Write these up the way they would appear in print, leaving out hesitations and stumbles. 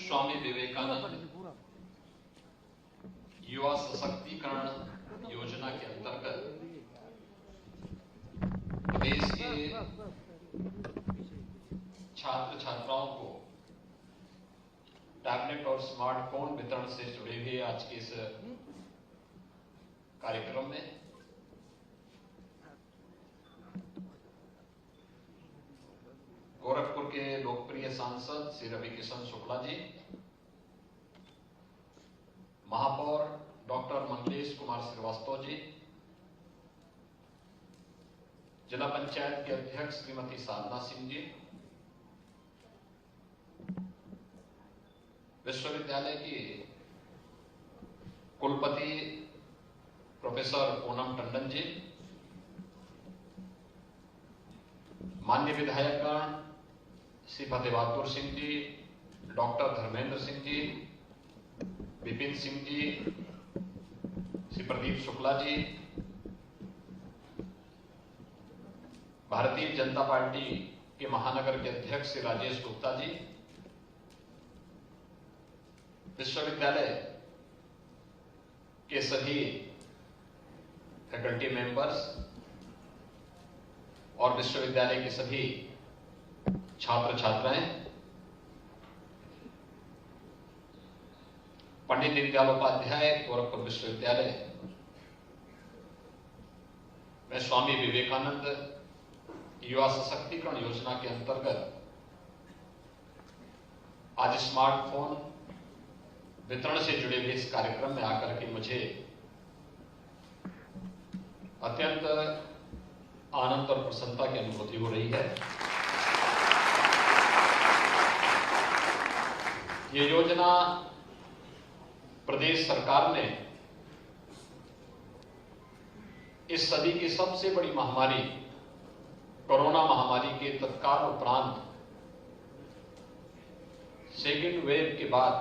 स्वामी विवेकानंद युवा सशक्तिकरण योजना के अंतर्गत देश के छात्र छात्राओं को टैबलेट और स्मार्टफोन वितरण से जुड़े हुए आज के इस कार्यक्रम में गोरखपुर के लोकप्रिय सांसद श्री रविकिशन शुक्ला जी, महापौर डॉक्टर मंगलेश कुमार श्रीवास्तव जी, जिला पंचायत के अध्यक्ष श्रीमती साधना सिंह जी, विश्वविद्यालय की कुलपति प्रोफेसर पूनम टंडन जी, माननीय विधायकगण श्री फतेह बहादुर सिंह जी, डॉक्टर धर्मेंद्र सिंह जी, विपिन सिंह जी, श्री प्रदीप शुक्ला जी, भारतीय जनता पार्टी के महानगर के अध्यक्ष श्री राजेश गुप्ता जी, विश्वविद्यालय के सभी फैकल्टी मेंबर्स और विश्वविद्यालय के सभी छात्र छात्राएं, पंडित दीनदयाल उपाध्याय गोरखपुर विश्वविद्यालय में स्वामी विवेकानंद युवा सशक्तिकरण योजना के अंतर्गत आज स्मार्टफोन वितरण से जुड़े हुए इस कार्यक्रम में आकर के मुझे अत्यंत आनंद और प्रसन्नता की अनुभूति हो रही है। ये योजना प्रदेश सरकार ने इस सदी की सबसे बड़ी महामारी कोरोना महामारी के तत्काल उपरांत सेकेंड वेव के बाद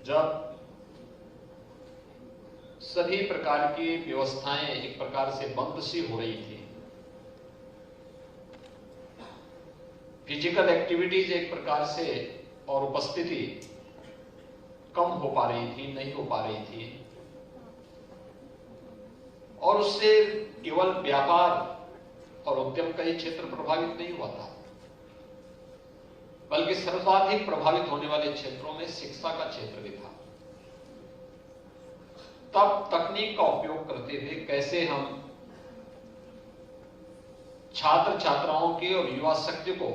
जब सभी प्रकार की व्यवस्थाएं एक प्रकार से बंद सी हो रही थी, फिजिकल एक्टिविटीज एक प्रकार से और उपस्थिति कम हो पा रही थी, नहीं हो पा रही थी, और उससे केवल व्यापार और उद्यम का ही क्षेत्र प्रभावित नहीं हुआ था, बल्कि सर्वाधिक प्रभावित होने वाले क्षेत्रों में शिक्षा का क्षेत्र भी था। तब तकनीक का उपयोग करते हुए कैसे हम छात्र छात्राओं की और युवा शक्ति को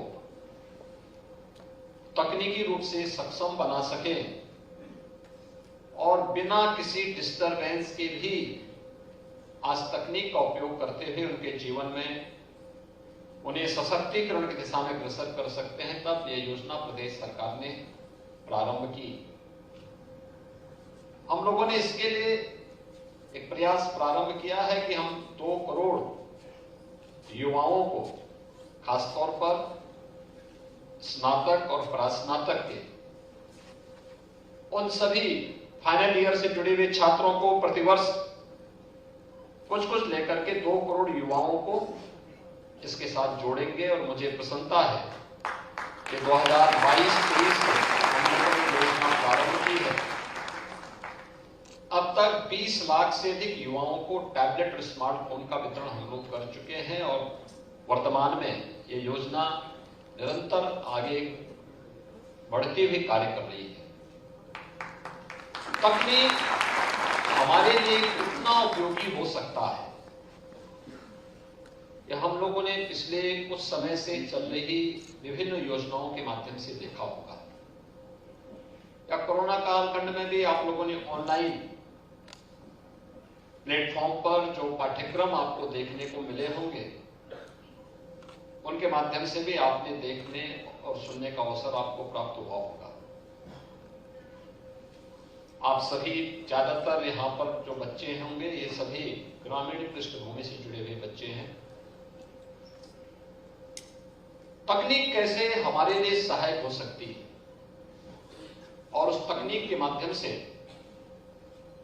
तकनीकी रूप से सक्षम बना सके और बिना किसी डिस्टरबेंस के भी आज तकनीक का उपयोग करते हुए उनके जीवन में उन्हें सशक्तिकरण की दिशा में अग्रसर कर सकते हैं, तब यह योजना प्रदेश सरकार ने प्रारंभ की। हम लोगों ने इसके लिए एक प्रयास प्रारंभ किया है कि हम 2 करोड़ युवाओं को खासतौर पर स्नातक और परास्नातक के उन सभी फाइनल ईयर से जुड़े हुए छात्रों को प्रतिवर्ष कुछ कुछ लेकर के 2 करोड़ युवाओं को इसके साथ जोड़ेंगे। और मुझे प्रसन्नता है कि 2022-23 से हम लोगों ने योजना प्रारंभ की है। अब तक 20 लाख से अधिक युवाओं को टैबलेट और स्मार्टफोन का वितरण हम लोग कर चुके हैं और वर्तमान में ये योजना निरंतर आगे बढ़ते हुए कार्य कर रही है। तकनीक हमारे लिए कितना उपयोगी हो सकता है, यह हम लोगों ने पिछले कुछ समय से चल रही विभिन्न योजनाओं के माध्यम से देखा होगा। या कोरोना कालखंड में भी आप लोगों ने ऑनलाइन प्लेटफॉर्म पर जो पाठ्यक्रम आपको देखने को मिले होंगे, उनके माध्यम से भी आपने देखने और सुनने का अवसर आपको प्राप्त हुआ होगा। आप सभी ज्यादातर यहाँ पर जो बच्चे होंगे, ये सभी ग्रामीण पृष्ठभूमि से जुड़े हुए बच्चे हैं। तकनीक कैसे हमारे लिए सहायक हो सकती है और उस तकनीक के माध्यम से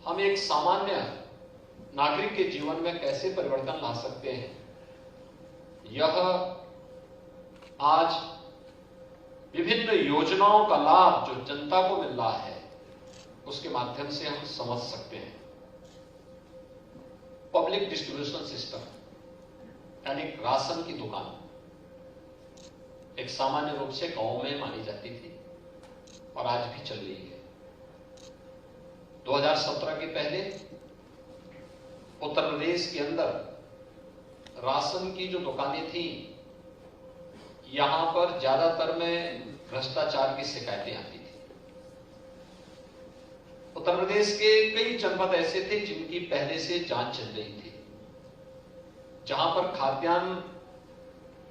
हम एक सामान्य नागरिक के जीवन में कैसे परिवर्तन ला सकते हैं, यह आज विभिन्न योजनाओं का लाभ जो जनता को मिल रहा है उसके माध्यम से हम समझ सकते हैं। पब्लिक डिस्ट्रीब्यूशन सिस्टम यानी राशन की दुकान एक सामान्य रूप से गांव में मानी जाती थी और आज भी चल रही है। 2017 के पहले उत्तर प्रदेश के अंदर राशन की जो दुकानें थी यहां पर ज्यादातर में भ्रष्टाचार की शिकायतें आती थी। उत्तर प्रदेश के कई जनपद ऐसे थे जिनकी पहले से जांच चल रही थी, जहां पर खाद्यान्न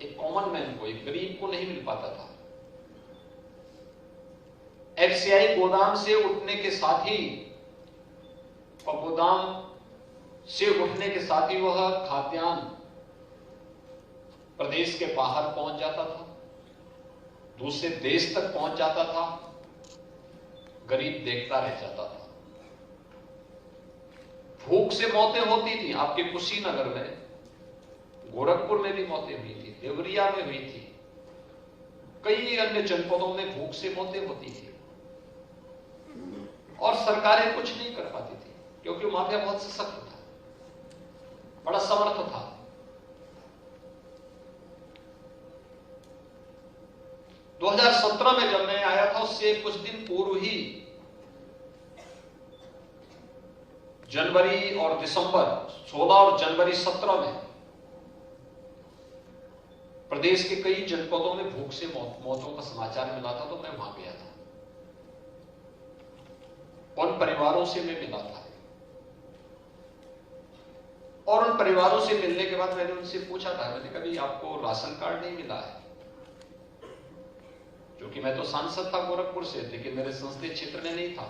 एक कॉमन मैन को, एक गरीब को नहीं मिल पाता था। एफसीआई गोदाम से उठने के साथ ही और गोदाम से उठने के साथ ही वह खाद्यान्न प्रदेश के बाहर पहुंच जाता था, दूसरे देश तक पहुंच जाता था, गरीब देखता रह जाता था। भूख से मौतें होती थी। आपके कुशीनगर में, गोरखपुर में भी मौतें हुई थी, देवरिया में हुई थी, कई अन्य जनपदों में भूख से मौतें होती थी और सरकारें कुछ नहीं कर पाती थी क्योंकि माफिया बहुत सशक्त था, बड़ा समर्थ था। तो 2017 में जब मैं आया था उससे कुछ दिन पूर्व ही जनवरी और दिसंबर 16 और जनवरी 17 में प्रदेश के कई जनपदों में भूख से मौतों का समाचार मिला था। तो मैं वहां गया था, उन परिवारों से मैं मिला था और उन परिवारों से मिलने के बाद मैंने उनसे पूछा था, मैंने कभी आपको राशन कार्ड नहीं मिला है? क्योंकि मैं तो सांसद था गोरखपुर से, लेकिन मेरे संसदीय क्षेत्र में नहीं था।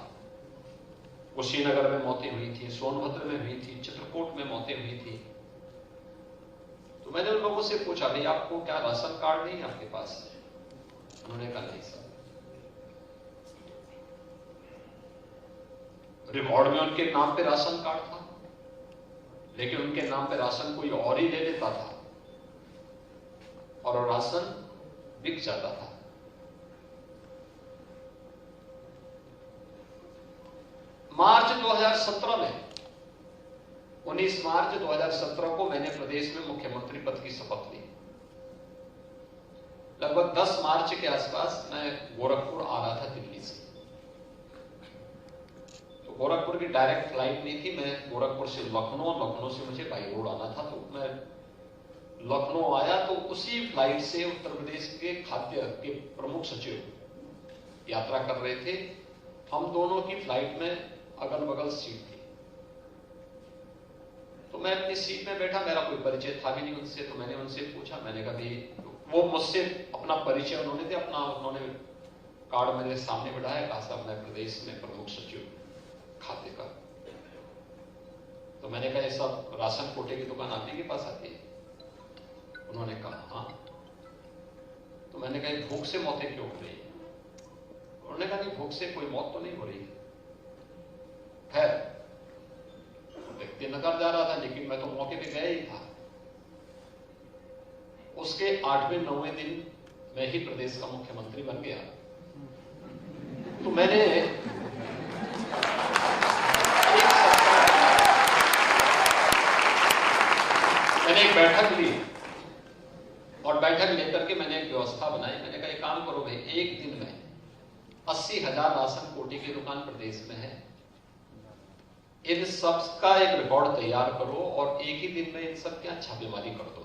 कुशीनगर में मौतें हुई थी, सोनभद्र में हुई थी, चित्रकूट में मौतें हुई थी। तो मैंने उन लोगों से पूछा, भाई आपको क्या राशन कार्ड नहीं है आपके पास? उन्होंने कहा नहीं सर। रिकॉर्ड में उनके नाम पे राशन कार्ड था, लेकिन उनके नाम पे राशन कोई और ही ले लेता था और राशन बिक जाता था। मार्च 2017 में 19 मार्च 2017 को मैंने प्रदेश में मुख्यमंत्री पद की शपथ ली। लगभग 10 मार्च के आसपास मैं गोरखपुर आ रहा था दिल्ली से। तो गोरखपुर की डायरेक्ट फ्लाइट नहीं थी, मैं गोरखपुर से लखनऊ, लखनऊ से मुझे बाई रोड आना था। तो मैं लखनऊ आया तो उसी फ्लाइट से उत्तर प्रदेश के खाद्य के प्रमुख सचिव यात्रा कर रहे थे। हम दोनों की फ्लाइट में अगल बगल सीट थी। तो मैं अपनी सीट में बैठा, मेरा कोई परिचय था भी नहीं उनसे। तो मैंने उनसे पूछा, मैंने कहा भाई, वो मुझसे अपना परिचय उन्होंने कार्ड मेरे सामने बढ़ाया, कहा साहब मैं प्रदेश में प्रमुख सचिव खाद्य का। तो मैंने कहा ये सब राशन कोटे की दुकान आप ही के पास आती है? उन्होंने कहा हाँ। तो मैंने कहा भूख से मौतें क्यों हो रही है? उन्होंने कहा नहीं, भूख से कोई मौत तो नहीं हो रही। खैर, व्यक्ति नकार जा रहा था, लेकिन मैं तो मौके पे गया ही था। उसके 8वें 9वें दिन मैं ही प्रदेश का मुख्यमंत्री बन गया। तो मैंने एक बैठक ली और बैठक लेकर के मैंने एक व्यवस्था बनाई। मैंने कहा एक काम करो भाई, एक दिन में 80,000 राशन कोटे की दुकान प्रदेश में है, इन सब का एक रिकॉर्ड तैयार करो और एक ही दिन में इन सब की छापेमारी कर दो।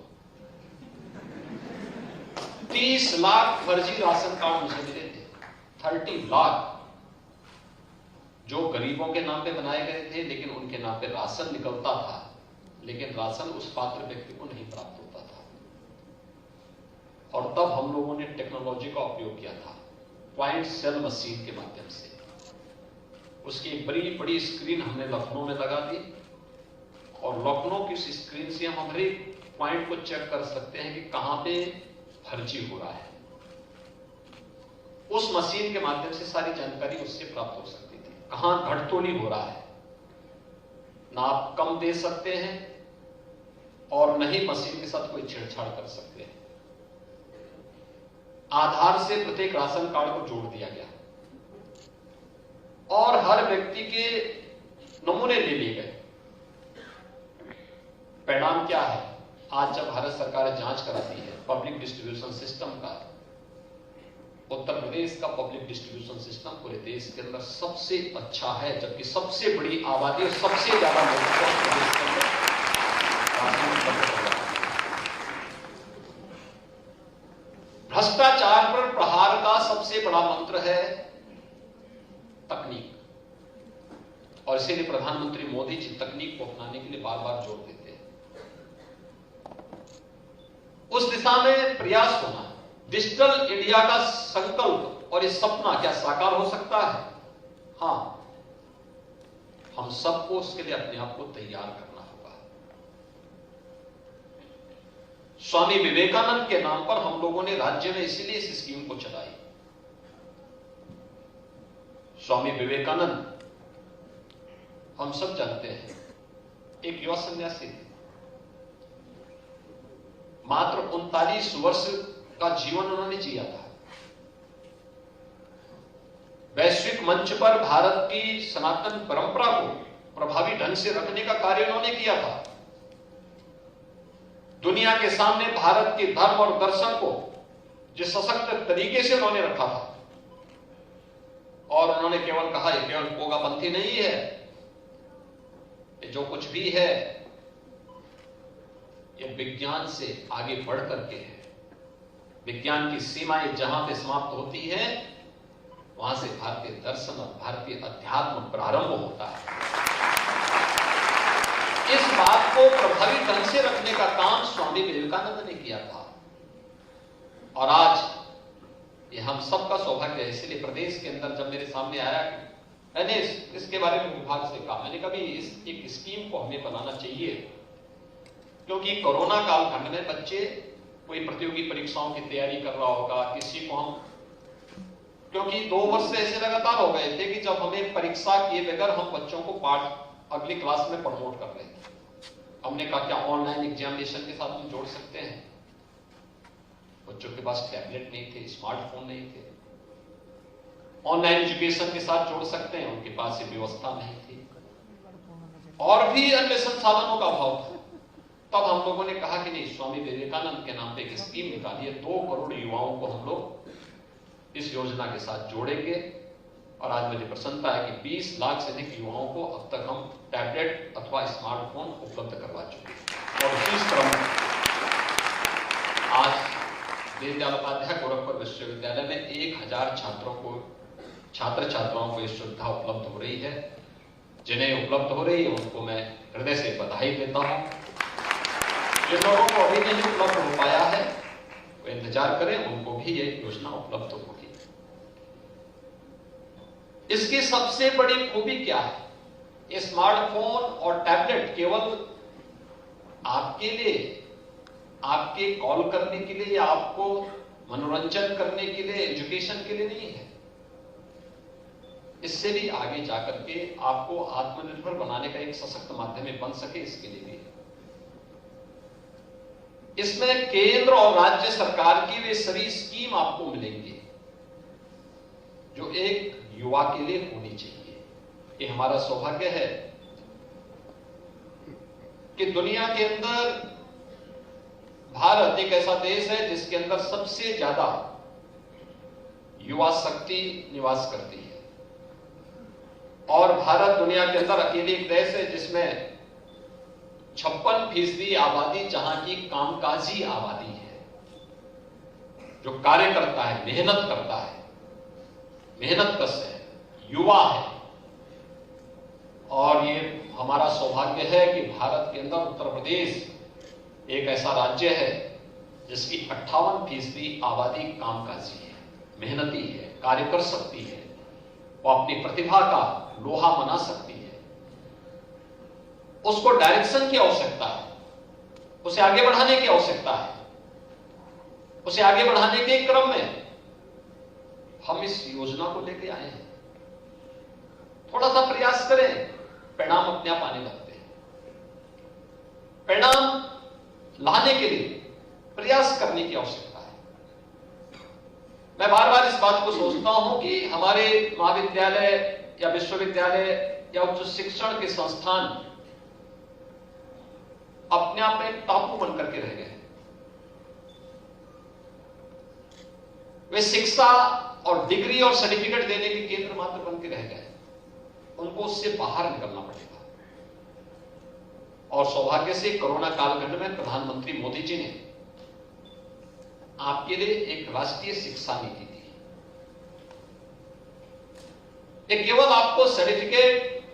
30 लाख फर्जी राशन कार्ड मुझे मिले थे, 30 लाख जो गरीबों के नाम पे बनाए गए थे, लेकिन उनके नाम पे राशन निकलता था, लेकिन राशन उस पात्र व्यक्ति को नहीं प्राप्त होता था। और तब हम लोगों ने टेक्नोलॉजी का उपयोग किया था, पॉइंट सेल मशीन के माध्यम से। उसकी एक बड़ी बड़ी स्क्रीन हमने लखनऊ में लगा दी और लखनऊ की उस स्क्रीन से हम हर एक पॉइंट को चेक कर सकते हैं कि कहां पे फर्जी हो रहा है। उस मशीन के माध्यम से सारी जानकारी उससे प्राप्त हो सकती थी, कहां घटतोली हो रहा है। ना आप कम दे सकते हैं और न ही मशीन के साथ कोई छेड़छाड़ कर सकते हैं। आधार से प्रत्येक राशन कार्ड को जोड़ दिया गया और हर व्यक्ति के नमूने ले लिए गए। परिणाम क्या है? आज जब भारत सरकार जांच कराती है पब्लिक डिस्ट्रीब्यूशन सिस्टम का, उत्तर प्रदेश का पब्लिक डिस्ट्रीब्यूशन सिस्टम पूरे देश के अंदर सबसे अच्छा है, जबकि सबसे बड़ी आबादी और सबसे ज्यादा लोगों को प्रदेश के अंदर राशन उपलब्ध कराया। भ्रष्टाचार पर प्रहार का सबसे बड़ा मंत्र है तकनीक, और इसीलिए प्रधानमंत्री मोदी जी तकनीक को अपनाने के लिए बार बार जोर देते हैं। उस दिशा में प्रयास होना, डिजिटल इंडिया का संकल्प और ये सपना क्या साकार हो सकता है? हां, हम सबको उसके लिए अपने आप को तैयार करना होगा। स्वामी विवेकानंद के नाम पर हम लोगों ने राज्य में इसीलिए इस स्कीम को चलाई। स्वामी विवेकानंद हम सब जानते हैं, एक युवा सन्यासी थे। मात्र 39 वर्ष का जीवन उन्होंने जिया था। वैश्विक मंच पर भारत की सनातन परंपरा को प्रभावी ढंग से रखने का कार्य उन्होंने किया था। दुनिया के सामने भारत के धर्म और दर्शन को जिस सशक्त तरीके से उन्होंने रखा था, और उन्होंने केवल कहा यह केवल पोगापंथी नहीं है, ये जो कुछ भी है ये विज्ञान से आगे बढ़ करके है। विज्ञान की सीमाएं जहां पे समाप्त होती हैं वहां से भारतीय दर्शन और भारतीय अध्यात्म प्रारंभ होता है। इस बात को प्रभावी ढंग से रखने का काम स्वामी विवेकानंद ने किया था, और आज ये हम सबका सौभाग्य है। इसलिए प्रदेश के अंदर जब मेरे सामने आया, मैंने इसके बारे में विभाग से कहा, मैंने कभी इस एक स्कीम को हमें बनाना चाहिए, क्योंकि कोरोना कालखंड में बच्चे कोई प्रतियोगी परीक्षाओं की तैयारी कर रहा होगा, किसी को हम, क्योंकि 2 वर्ष से ऐसे लगातार हो गए थे कि जब हमें परीक्षा किए बगैर हम बच्चों को पाठ अगली क्लास में प्रमोट कर रहे थे। हमने कहा क्या ऑनलाइन एग्जामिनेशन के साथ हम जोड़ सकते हैं? बच्चों के पास टैबलेट नहीं थे, स्मार्टफोन नहीं थे, ऑनलाइन एजुकेशन के साथ जोड़ सकते हैं, उनके पास ये व्यवस्था नहीं थी, और भी अन्य संसाधनों का अभाव था। तब हम लोगों ने कहा कि नहीं, स्वामी विवेकानंद के नाम पे एक स्कीम निकाली है, 2 करोड़ युवाओं को हम लोग इस योजना के साथ जोड़ेंगे, और आज मुझे प्रसन्नता है कि 20 लाख से अधिक युवाओं को अब तक हम टैबलेट अथवा स्मार्टफोन उपलब्ध करवा चुके हैं। और इसी क्रम में आज दीनदयाल उपाध्याय गोरखपुर विश्वविद्यालय में 1000 छात्र छात्राओं को ये सुविधा उपलब्ध हो रही है। जिन्हें उपलब्ध हो रही है उनको मैं हृदय से बधाई देता हूं। जिन लोगों को अभी नहीं उपलब्ध हो पाया है वो इंतजार करें, उनको भी ये योजना उपलब्ध होगी। इसकी सबसे बड़ी खूबी क्या है? स्मार्टफोन और टैबलेट केवल आपके लिए, आपके कॉल करने के लिए या आपको मनोरंजन करने के लिए, एजुकेशन के लिए नहीं है। इससे भी आगे जाकर के आपको आत्मनिर्भर बनाने का एक सशक्त माध्यम बन सके, इसके लिए भी। इसमें केंद्र और राज्य सरकार की वे सभी स्कीम आपको मिलेंगी जो एक युवा के लिए होनी चाहिए। ये हमारा सौभाग्य है कि दुनिया के अंदर भारत एक ऐसा देश है जिसके अंदर सबसे ज्यादा युवा शक्ति निवास करती है, और भारत दुनिया के अंदर अकेले एक देश है जिसमें 56% आबादी जहां की कामकाजी आबादी है, जो कार्य करता है, मेहनत करता है, मेहनत कश है, युवा है। और ये हमारा सौभाग्य है कि भारत के अंदर उत्तर प्रदेश एक ऐसा राज्य है जिसकी 58% आबादी कामकाजी है, मेहनती है, कार्य कर सकती है, वो अपनी प्रतिभा का लोहा बना सकती है। उसको डायरेक्शन की आवश्यकता है, उसे आगे बढ़ाने की आवश्यकता है। उसे आगे बढ़ाने के क्रम में हम इस योजना को लेके आए हैं। थोड़ा सा प्रयास करें, परिणाम अपने आप आने लगते हैं। परिणाम लाने के लिए प्रयास करने की आवश्यकता है। मैं बार बार इस बात को सोचता हूं कि हमारे महाविद्यालय या विश्वविद्यालय या उच्च शिक्षण के संस्थान अपने आप में एक टापू बनकर के रह गए। वे शिक्षा और डिग्री और सर्टिफिकेट देने के केंद्र मात्र बन के रह गए। उनको उससे बाहर निकलना पड़ेगा। और सौभाग्य से कोरोना कालखंड में प्रधानमंत्री मोदी जी ने आपके लिए एक राष्ट्रीय शिक्षा नीति दी। ये केवल आपको सर्टिफिकेट,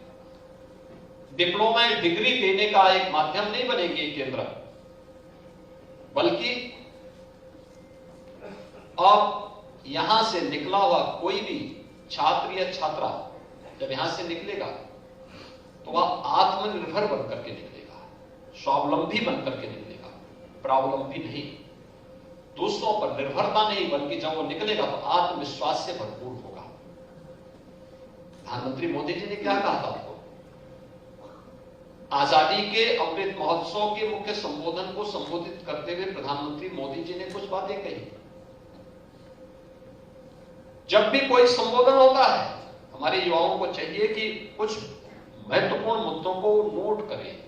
डिप्लोमा, डिग्री देने का एक माध्यम नहीं बनेगी केंद्र, बल्कि अब यहां से निकला हुआ कोई भी छात्र या छात्रा जब यहां से निकलेगा तो वह आत्मनिर्भर बनकर के निकलेगा, स्वावलंबी बनकर के निकलेगा, प्रावलंबी नहीं, दूसरों पर निर्भरता नहीं, बल्कि जब वो निकलेगा तो आत्मविश्वास से भरपूर होगा। प्रधानमंत्री मोदी जी ने क्या कहा था आपको? आजादी के अमृत महोत्सव के मुख्य संबोधन को संबोधित करते हुए प्रधानमंत्री मोदी जी ने कुछ बातें कही। जब भी कोई संबोधन होता है, हमारे युवाओं को चाहिए कि कुछ महत्वपूर्ण मुद्दों को नोट करें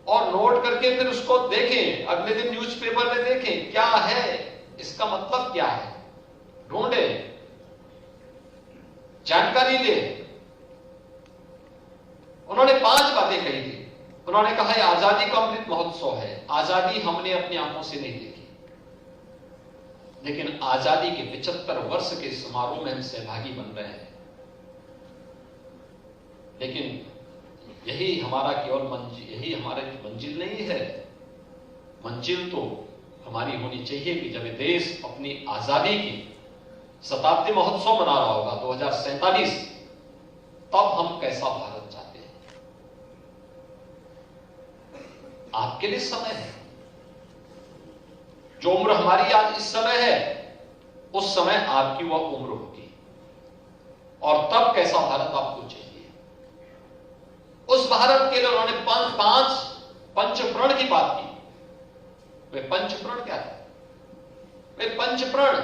और नोट करके फिर उसको देखें, अगले दिन न्यूज़पेपर में देखें क्या है, इसका मतलब क्या है, ढूंढें, जानकारी लें। उन्होंने 5 बातें कही थी। उन्होंने कहा है आजादी का अमृत महोत्सव है। आजादी हमने अपनी आंखों से नहीं देखी, लेकिन आजादी के 75 वर्ष के समारोह में हम सहभागी बन रहे हैं। लेकिन यही हमारा केवल मंजिल, यही हमारी मंजिल नहीं है। मंजिल तो हमारी होनी चाहिए कि जब देश अपनी आजादी की शताब्दी महोत्सव मना रहा होगा 2047, तब हम कैसा भारत चाहते हैं। आपके लिए समय है। जो उम्र हमारी आज इस समय है, उस समय आपकी वह उम्र होगी, और तब कैसा भारत आपको चाहिए। उस भारत के लिए उन्होंने 5 पंचप्रण की बात की। वे पंचप्रण क्या है? वे पंचप्रण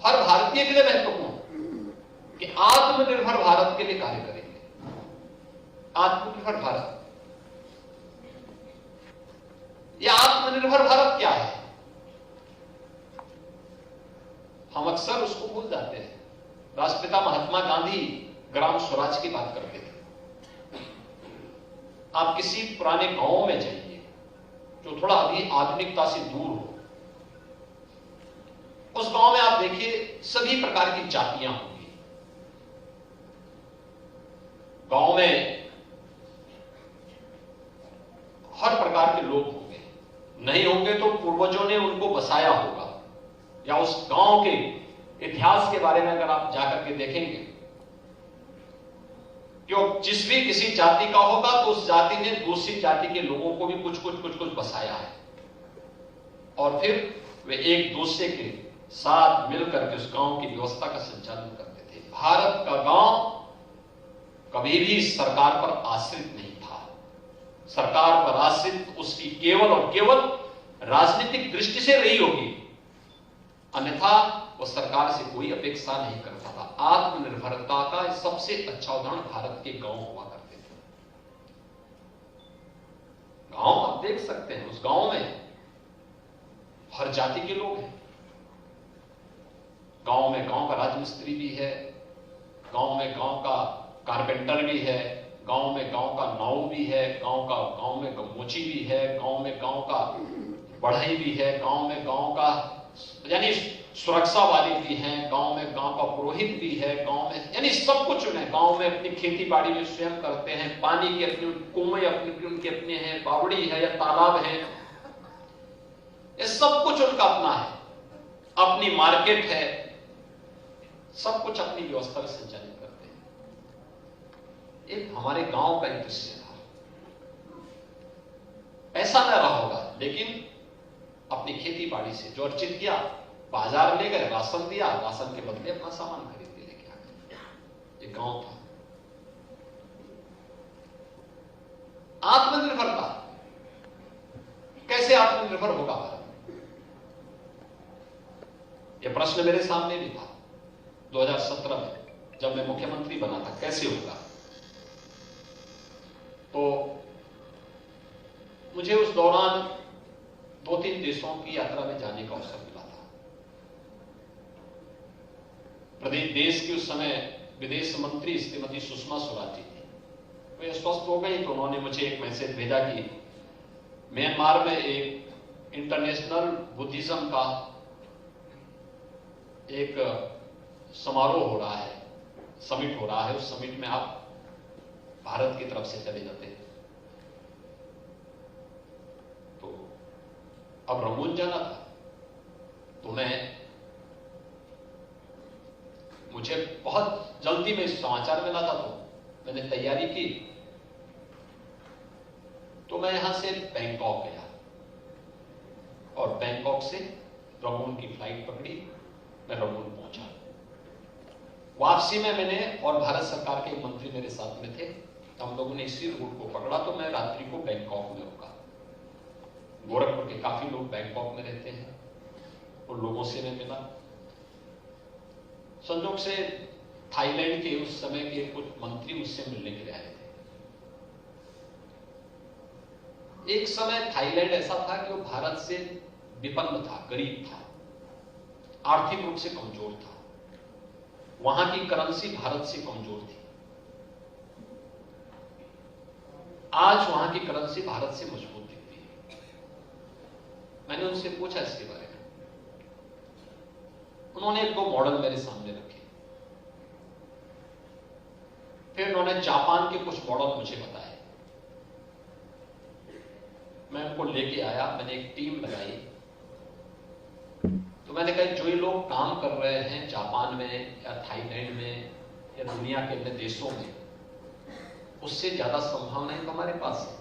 हर भारतीय के लिए महत्वपूर्ण कि आत्मनिर्भर भारत के लिए कार्य करेंगे। आत्मनिर्भर भारत, यह आत्मनिर्भर भारत क्या है? हम अक्सर उसको भूल जाते हैं। राष्ट्रपिता महात्मा गांधी ग्राम स्वराज की बात करते थे। आप किसी पुराने गांव में जाइए जो थोड़ा अभी आधुनिकता से दूर हो, उस गांव में आप देखिए सभी प्रकार की जातियां होंगी। गांव में हर प्रकार के लोग होंगे, नहीं होंगे तो पूर्वजों ने उनको बसाया होगा, या उस गांव के इतिहास के बारे में अगर आप जाकर के देखेंगे, क्यों जिस भी किसी जाति का होगा तो उस जाति ने दूसरी जाति के लोगों को भी कुछ बसाया है, और फिर वे एक दूसरे के साथ मिलकर के उस गांव की व्यवस्था का संचालन करते थे। भारत का गांव कभी भी सरकार पर आश्रित नहीं था। सरकार पर आश्रित उसकी केवल और केवल राजनीतिक दृष्टि से रही होगी, अन्यथा वो सरकार से कोई अपेक्षा नहीं करता था। आत्मनिर्भरता का सबसे अच्छा उदाहरण भारत के गांव हुआ करते थे। गांव आप देख सकते हैं, उस गांव में हर जाति के लोग हैं। गांव में गांव का राजमिस्त्री भी है, गांव में गांव का कारपेंटर भी है, गांव में गांव का नाऊ भी है, गांव में मोची भी है, गांव में गांव का बढ़ई भी है, गांव में गांव का यानी सुरक्षा वाले भी हैं, गांव में गांव का पुरोहित भी है, गांव में यानी सब कुछ उन्हें गांव में अपनी खेती बाड़ी में स्वयं करते हैं। पानी की अपनी कुएं अपनी उनके अपने हैं, बावड़ी है या तालाब है, ये सब कुछ उनका अपना है। अपनी मार्केट है, सब कुछ अपनी व्यवस्था में संचालित करते हैं। एक हमारे गांव का एक दृश्य था। ऐसा न रहा होगा, लेकिन अपनी खेती बाड़ी से जो अर्जित किया, बाजार ले गए, राशन दिया, राशन के बदले अपना सामान खरीद के लेके आ गए। ये गांव था। आत्मनिर्भरता, कैसे आत्मनिर्भर होगा भारत? यह प्रश्न मेरे सामने भी था 2017 में जब मैं मुख्यमंत्री बना था, कैसे होगा। तो मुझे उस दौरान 2-3 देशों की यात्रा में जाने का अवसर मिला था। प्रदेश देश की उस समय विदेश मंत्री श्रीमती सुषमा स्वराज जी थी। वे स्वस्थ हो गई तो उन्होंने मुझे एक मैसेज भेजा कि म्यांमार में एक इंटरनेशनल बुद्धिज्म का एक समारोह हो रहा है, समिट हो रहा है, उस समिट में आप भारत की तरफ से चले जाते हैं। तो अब रंगून जाना था, तो मुझे बहुत जल्दी में समाचार मिला था, तो मैंने तैयारी की। तो मैं यहां से बैंकॉक गया और बैंकॉक से रंगून की फ्लाइट पकड़ी, मैं रंगून पहुंचा। वापसी में मैंने और भारत सरकार के मंत्री मेरे साथ में थे, हम लोगों ने इसी रूट को पकड़ा। तो मैं रात्रि को बैंकॉक में रुका। गोरखपुर के काफी लोग बैंकॉक में रहते हैं, उन लोगों से मैं मिला। संयोग से थाईलैंड के उस समय के कुछ मंत्री मुझसे मिलने के लिए आए थे। एक समय थाईलैंड ऐसा था कि वो भारत से विपन्न था, गरीब था, आर्थिक रूप से कमजोर था। वहां की करेंसी भारत से कमजोर थी। आज वहां की करेंसी भारत से मजबूत दिखती है। मैंने उनसे पूछा इसके बारे में, उन्होंने 1-2 मॉडल मेरे सामने रखे। फिर उन्होंने जापान के कुछ मॉडल मुझे बताए। मैं उनको लेके आया, मैंने एक टीम लगाई। तो मैंने कहा जो ये लोग काम कर रहे हैं जापान में या थाईलैंड में या दुनिया के अन्य देशों में, उससे ज्यादा संभावनाएं तो हमारे पास है।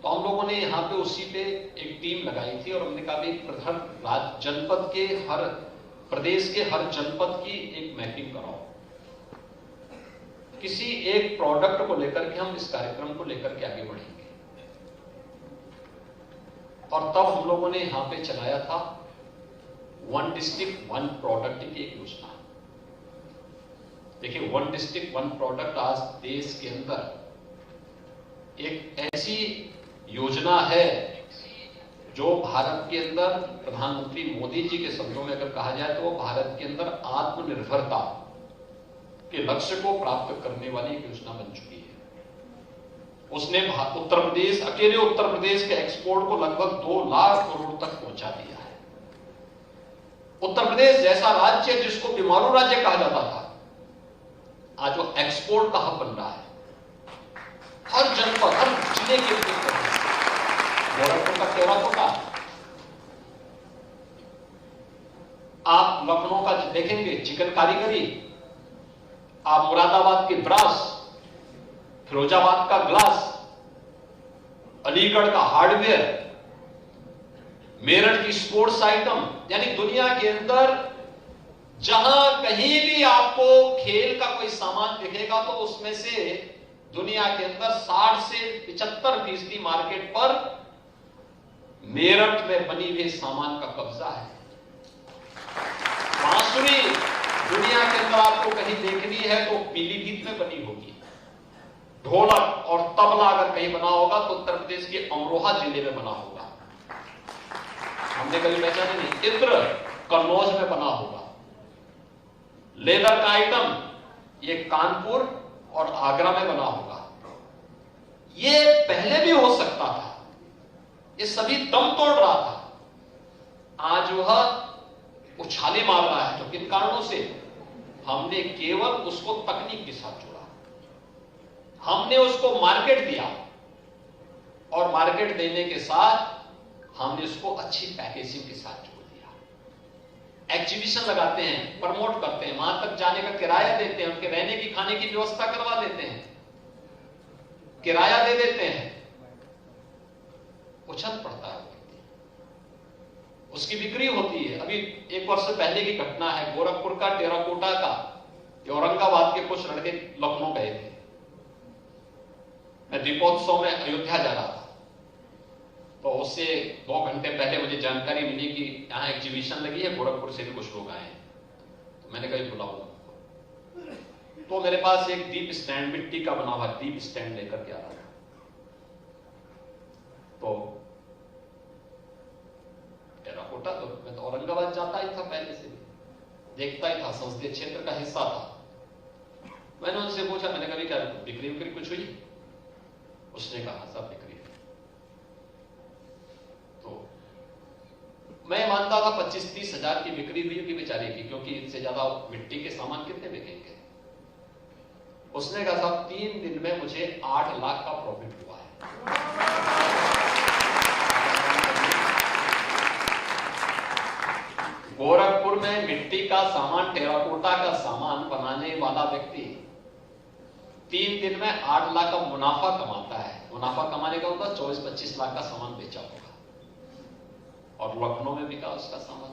तो हम लोगों ने यहां पे उसी पे एक टीम लगाई थी और हमने कहा भाई जनपद के हर प्रदेश के हर जनपद की एक मैपिंग कराओ, किसी एक प्रोडक्ट को लेकर के हम इस कार्यक्रम को लेकर के आगे बढ़ेंगे। और तब हम लोगों ने यहां पे चलाया था 1 डिस्ट्रिक्ट 1 प्रोडक्ट की एक योजना। देखिए 1 डिस्ट्रिक्ट 1 प्रोडक्ट आज देश के अंदर एक ऐसी योजना है जो भारत के अंदर प्रधानमंत्री मोदी जी के शब्दों में अगर कहा जाए तो वो भारत के अंदर आत्मनिर्भरता के लक्ष्य को प्राप्त करने वाली एक योजना बन चुकी है। उसने उत्तर प्रदेश, अकेले उत्तर प्रदेश के एक्सपोर्ट को लगभग 2 लाख करोड़ तक पहुंचा दिया है। उत्तर प्रदेश जैसा राज्य जिसको बीमारू राज्य कहा जाता था, आज वो एक्सपोर्ट का हब बन रहा है। हर जनपद, हर जिले के गोरखपुर का टेराकोटा, आप लखनऊ का देखेंगे चिकन कारीगरी, आप मुरादाबाद के ब्रास, फिरोजाबाद का ग्लास, अलीगढ़ का हार्डवेयर, मेरठ की स्पोर्ट्स आइटम, यानी दुनिया के अंदर जहां कहीं भी आपको खेल का कोई सामान दिखेगा तो उसमें से दुनिया के अंदर 60 से 75% मार्केट पर मेरठ में बनी हुए सामान का कब्जा है। बांसुरी दुनिया के अंदर आपको कहीं देखनी है तो पीलीभीत में बनी होगी। ढोलक और तबला अगर कहीं बना होगा तो उत्तर प्रदेश के अमरोहा जिले में बना होगा, हमने कभी पहचाने नहीं। इत्र कन्नौज में बना होगा। लेदर का आइटम ये कानपुर और आगरा में बना होगा। ये पहले भी हो सकता था, ये सभी दम तोड़ रहा था। आज वह उछाले मार रहा है। तो किन कारणों से? हमने केवल उसको तकनीक के साथ जोड़ा, हमने उसको मार्केट दिया और मार्केट देने के साथ हमने उसको अच्छी पैकेजिंग के साथ जोड़ दिया। एग्जीबिशन लगाते हैं, प्रमोट करते हैं, वहां तक जाने का किराया देते हैं, उनके रहने की खाने की व्यवस्था करवा देते हैं, किराया दे देते हैं, उछल पड़ता है, उसकी बिक्री होती है। अभी 1 वर्ष पहले की घटना है, गोरखपुर का टेराकोटा का, औरंगाबाद के कुछ लड़के लखनऊ गए थे। मैं दीपोत्सव में अयोध्या जा रहा था, तो उससे 2 घंटे पहले मुझे जानकारी मिली कि यहाँ एग्जीबिशन लगी है, गोरखपुर से भी कुछ लोग आए हैं। तो मैंने कभी बुलाऊंगा, तो मेरे पास एक दीप स्टैंड, मिट्टी का बना हुआ दीप स्टैंड लेकर के आ रहा था। तो टेराकोटा तो मैं तो औरंगाबाद जाता ही था, पहले से देखता ही था, संसदीय क्षेत्र का हिस्सा था। मैंने उनसे पूछा, मैंने कभी क्या बिक्री विक्री कुछ हुई? उसने कहा सब बिक्री। तो मैं मानता था 25-30 हजार की बिक्री हुई होगी बेचारे की, क्योंकि इससे ज्यादा मिट्टी के सामान कितने बिकेंगे। उसने कहा साहब 3 दिन में मुझे 8 लाख का प्रॉफिट हुआ है। गोरखपुर में मिट्टी का सामान, टेराकोटा का सामान बनाने वाला व्यक्ति 3 दिन में 8 लाख का मुनाफा कमाता है। मुनाफा कमाने का होगा 24-25 लाख का सामान बेचा होगा, और लखनऊ में बिका उसका सामान।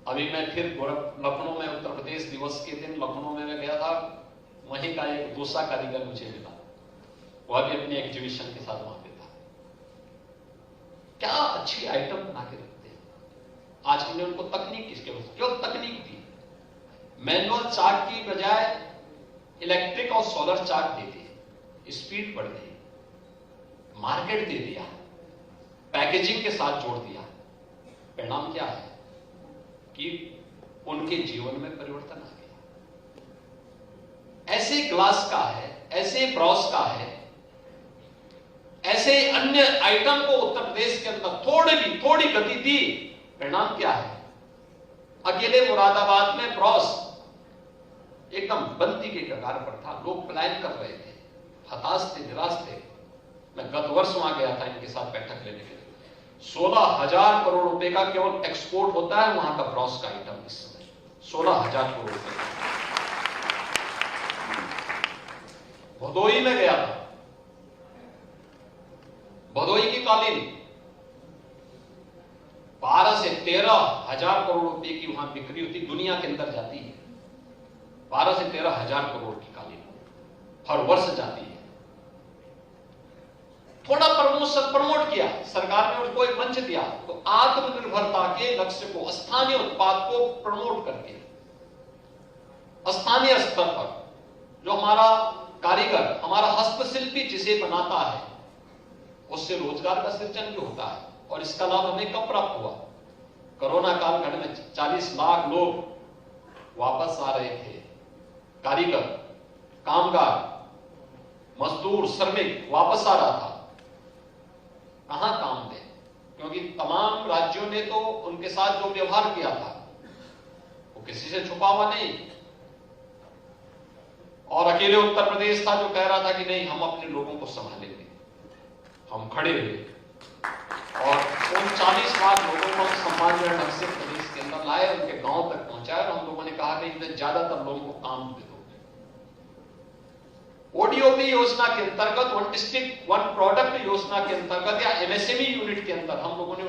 अभी मैं फिर लखनऊ में उत्तर प्रदेश दिवस के दिन लखनऊ में मैं गया था, वहीं का एक दूसरा कारीगर मुझे मिला, वह भी अपनी एग्जीबिशन के साथ वहां पे था। क्या अच्छी आइटम बना के रखते हैं। आज हमने उनको तकनीक किसके वजह, क्यों तकनीक दी, मैनुअल चार्ट की बजाय इलेक्ट्रिक और सोलर चार्ट दे दिए, स्पीड बढ़ गई, मार्केट दे दिया, पैकेजिंग के साथ जोड़ दिया। परिणाम क्या है कि उनके जीवन में परिवर्तन आ गया। ऐसे ग्लास का है, ऐसे ब्रॉस का है, ऐसे अन्य आइटम को उत्तर प्रदेश के अंदर थोड़ी गति दी। परिणाम क्या है, अकेले मुरादाबाद में ब्रॉस एकदम बंदी के कगार पर था, लोग पलायन कर रहे थे, हताश थे, निराश थे। मैं गत वर्ष वहां गया था इनके साथ बैठक लेने के लिए। 16,000 करोड़ रुपए का केवल एक्सपोर्ट होता है वहां का ब्रॉस का आइटम इस समय, 16,000 करोड़ रुपए का। भदोई में गया था, भदोई की कालीन 12 से 13,000 करोड़ रुपए की वहां बिक्री होती, दुनिया के अंदर जाती है। 12 से 13,000 करोड़ की कालीन हर वर्ष जाती है। थोड़ा प्रमोट किया सरकार ने, उसको एक मंच दिया, तो आत्मनिर्भरता के लक्ष्य को, स्थानीय उत्पाद को प्रमोट करके स्थानीय स्तर पर जो हमारा कारीगर, हमारा हस्तशिल्पी जिसे बनाता है, उससे रोजगार का सृजन भी होता है। और इसका लाभ हमें कब प्राप्त हुआ, कोरोना कालखंड में 40 लाख लोग वापस आ रहे थे, कारीगर, कामगार, मजदूर, श्रमिक वापस आ रहा था। कहां काम दे, क्योंकि तमाम राज्यों ने तो उनके साथ जो व्यवहार किया था वो किसी से छुपा हुआ नहीं, और अकेले उत्तर प्रदेश था जो कह रहा था कि नहीं हम अपने लोगों को संभालेंगे। हम खड़े हुए और उन 40 लाख लोगों को सम्मानजनक ढंग से प्रदेश के अंदर लाए, उनके गांव तक पहुंचाए, और हम लोगों ने कहा कि इनमें ज्यादातर लोगों को काम दे दो। ओडीओपी योजना के अंतर्गत, वन डिस्ट्रिक्ट वन प्रोडक्ट योजना के अंतर्गत या एमएसएमई यूनिट के अंदर हम लोगों ने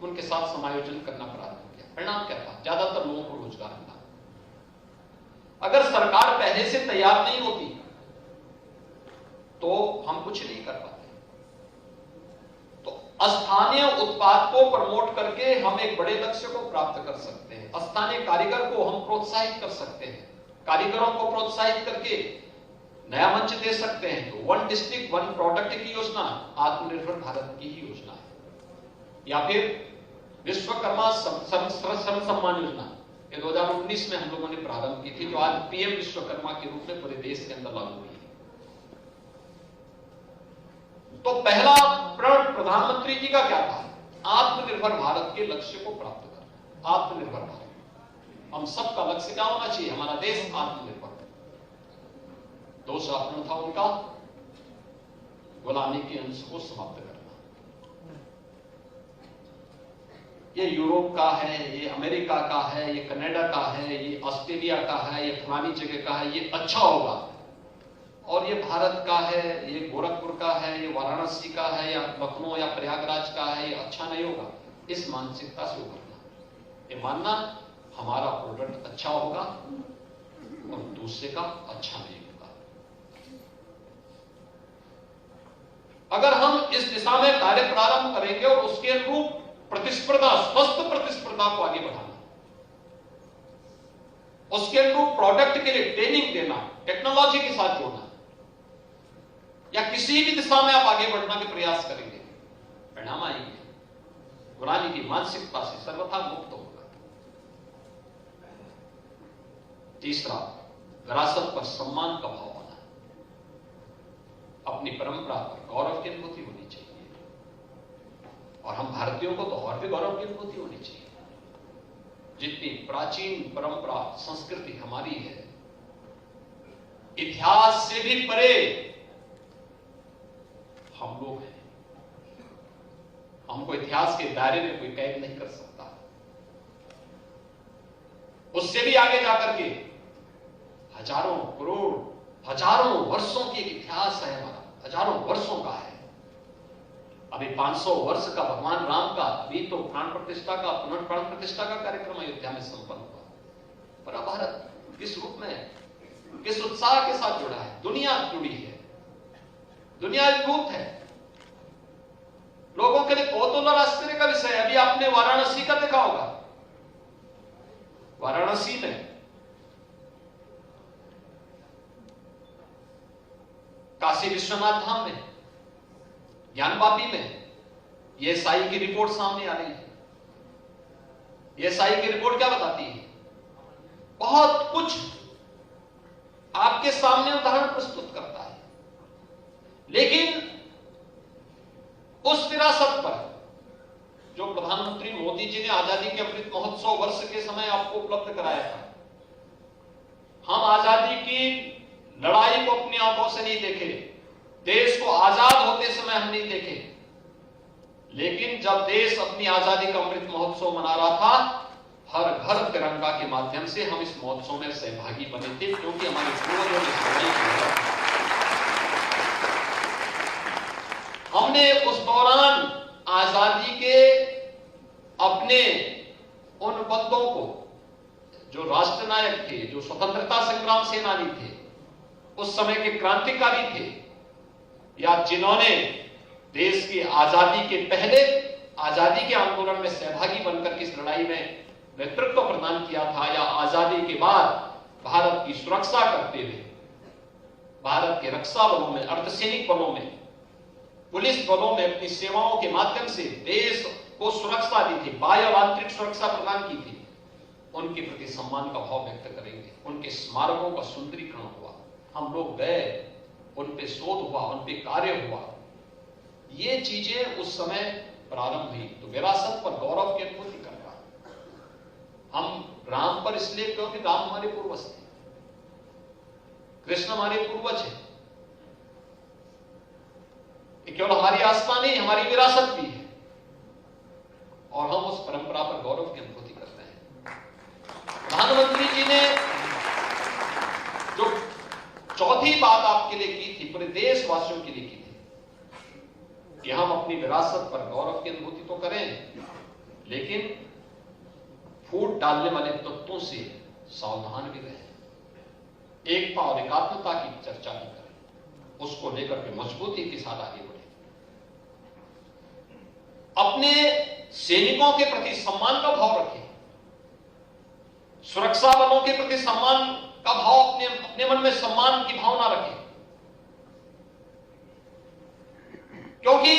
उनके साथ समायोजन करना प्रारंभ किया। परिणाम क्या था, ज्यादातर लोगों को रोजगार मिला। अगर सरकार पहले से तैयार नहीं होती तो हम कुछ नहीं कर पाते। तो स्थानीय उत्पाद को प्रमोट करके हम एक बड़े लक्ष्य को प्राप्त कर सकते हैं। स्थानीय कारीगर को हम प्रोत्साहित कर सकते हैं, कारीगरों को प्रोत्साहित करके नया मंच दे सकते हैं। तो वन डिस्ट्रिक्ट वन प्रोडक्ट की योजना आत्मनिर्भर भारत की ही योजना है। या फिर विश्वकर्मा श्रम सम्मान योजना, ये 2019 में हम लोगों ने प्रारंभ की थी, जो आज पीएम विश्वकर्मा के रूप में पूरे देश के अंदर लागू हुई है। तो पहला प्रण प्रधानमंत्री जी का क्या था, आत्मनिर्भर भारत के लक्ष्य को प्राप्त करना। आत्मनिर्भर भारत, हम सबका लक्ष्य क्या होना चाहिए, हमारा देश आत्मनिर्भर। दूसरा प्रण था उनका गुलामी के अंश को समाप्त करना। ये यूरोप का है, ये अमेरिका का है, ये कनाडा का है, ये ऑस्ट्रेलिया का है, ये फलानी जगह का है, ये अच्छा होगा, और ये भारत का है, ये गोरखपुर का है, ये वाराणसी का है, या लखनऊ या प्रयागराज का है, ये अच्छा नहीं होगा। इस मानसिकता से उभरना, ये मानना हमारा प्रोडक्ट अच्छा होगा और दूसरे का अच्छा नहीं होगा। अगर हम इस दिशा में कार्य प्रारंभ करेंगे और उसके अनुरूप प्रतिस्पर्धा, स्वस्थ प्रतिस्पर्धा को आगे बढ़ाना, उसके अनुरूप प्रोडक्ट के लिए ट्रेनिंग देना, टेक्नोलॉजी के साथ जोड़ना, या किसी भी दिशा में आप आगे बढ़ना के प्रयास करेंगे, परिणाम आएंगे। गुलामी की मानसिकता से सर्वथा मुक्त होगा। तीसरा, विरासत पर सम्मान का भाव होना, अपनी परंपरा पर गौरव की अनुभूति होनी चाहिए। और हम भारतीयों को तो और भी गौरव की अनुभूति होनी चाहिए। जितनी प्राचीन परंपरा संस्कृति हमारी है, इतिहास से भी परे हम लोग हैं। हमको इतिहास के दायरे में कोई कैद नहीं कर सकता। उससे भी आगे जाकर के हजारों करोड़, हजारों वर्षों की एक इतिहास है हमारा, हजारों वर्षों का है। अभी 500 वर्ष का भगवान राम का, अभी तो प्राण प्रतिष्ठा का, पुनर्प्राण प्रतिष्ठा का कार्यक्रम अयोध्या में संपन्न हुआ। पर अब भारत किस रूप में, किस उत्साह के साथ जुड़ा है? दुनिया जुड़ी है, दुनिया एकजुट है। लोगों के लिए कौतूहल और आश्चर्य का विषय है। अभी आपने वाराणसी का देखा होगा। वाराणसी में काशी विश्वनाथ धाम में, ज्ञानवापी में ईएसआई की रिपोर्ट सामने आ रही है। ईएसआई की रिपोर्ट क्या बताती है? बहुत कुछ आपके सामने उदाहरण प्रस्तुत करता है, लेकिन उस विरासत पर जो प्रधानमंत्री मोदी जी ने आजादी के अमृत महोत्सव वर्ष के समय आपको उपलब्ध कराया था, हम आजादी की लड़ाई को अपनी आंखों से नहीं देखे, देश को आजाद होते समय हम नहीं देखे, लेकिन जब देश अपनी आजादी का अमृत महोत्सव मना रहा था, हर घर तिरंगा के माध्यम से हम इस महोत्सव में सहभागी बने थे, क्योंकि हमारे पूर्वजों ने लड़ाई की। हमने उस दौरान आजादी के अपने उन बंदों को, जो राष्ट्र नायक थे, जो स्वतंत्रता संग्राम सेनानी थे, उस समय के क्रांतिकारी थे, या जिन्होंने देश की आजादी के पहले आजादी के आंदोलन में सहभागी बनकर के इस लड़ाई में नेतृत्व प्रदान किया था, या आजादी के बाद भारत की सुरक्षा करते हुए भारत के रक्षा बलों में, अर्धसैनिक बलों में, पुलिस बलों में अपनी सेवाओं के माध्यम से देश को सुरक्षा दी थी, बाह्य और आंतरिक सुरक्षा प्रदान की थी, उनके प्रति सम्मान का भाव व्यक्त करेंगे। उनके स्मारकों का सुंदरीकरण हुआ, हम लोग गए, उन पे शोध हुआ, उन पे कार्य हुआ। ये चीजें उस समय प्रारंभ हुई। तो विरासत पर गौरव की अनुभूति कर रहा है। हम राम पर इसलिए क्योंकि राम हमारे पूर्वज थे, कृष्ण हमारे पूर्वज है। केवल हमारी आस्था नहीं, हमारी विरासत भी है, और हम उस परंपरा पर गौरव की अनुभूति करते हैं। प्रधानमंत्री जी ने जो चौथी बात आपके लिए की थी, पूरे देशवासियों के लिए की थी, कि हम अपनी विरासत पर गौरव की अनुभूति तो करें, लेकिन फूट डालने वाले तत्वों से सावधान भी रहें। एकता और एकात्मता की चर्चा भी करें, उसको लेकर के मजबूती के साथ आगे बढ़े। अपने सैनिकों के प्रति सम्मान का भाव रखें, सुरक्षा बलों के प्रति सम्मान का भाव, अपने मन में सम्मान की भावना रखें, क्योंकि